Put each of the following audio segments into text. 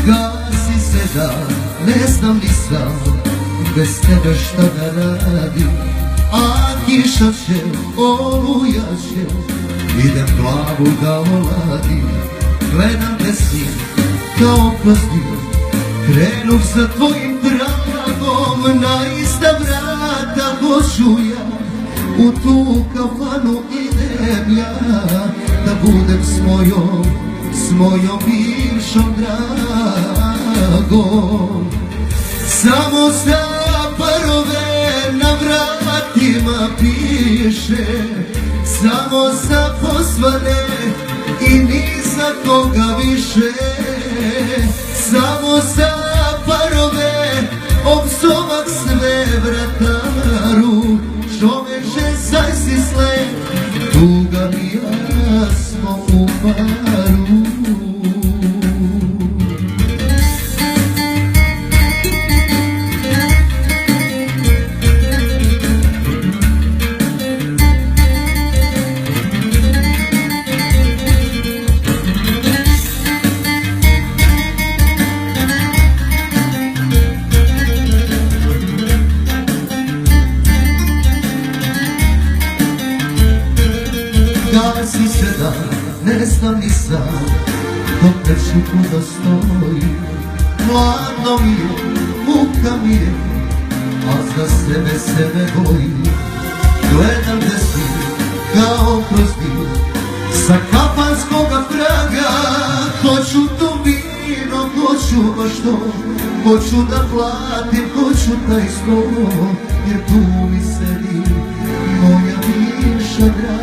Gasi se da, ne znam ni sam bez tebe šta da radim. A kiša će, oluja će, idem glavu da oladim. Gledam te snim kao kroz dio, krenuh za tvojim tragom. Na ista vrata hoću ja, u tu kafanu idem ja, da budem s mojom bivšom dragom. Samo za parove na vratima piše, samo za pozvane i ni za koga više. Samo za parove opsovak sve vrataru. Čoveče, zaj si slep, tuga mi ja smo u paru. Gasi se da, ne znam ni sam dok neću kuda stoji. Mladno mi je, muka mi je, a za sebe bojim. Gledam te svi kao kroz dio, sa kapanskoga praga. Hoću to vino, hoću baš to, hoću da platim, hoću taj sto, jer tu mi sedi moja bivša draga.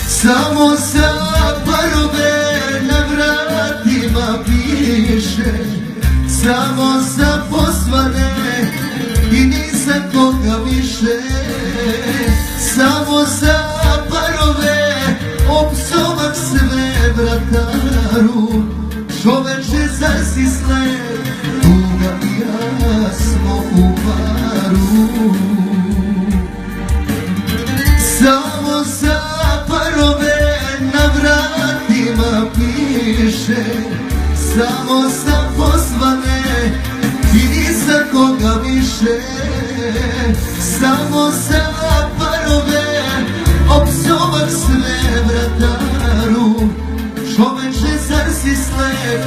Samo za parove na vratima piše, samo za pozvane i ni za koga više. Samo za parove opsovak sve vrataru. Čoveče, zar si slep, tuga i ja smo u paru. Samo za parove na vratima piše, samo za pozvane i ni za koga više. Samo za parove opsovak sve vrataru. Čoveče, zar si slep,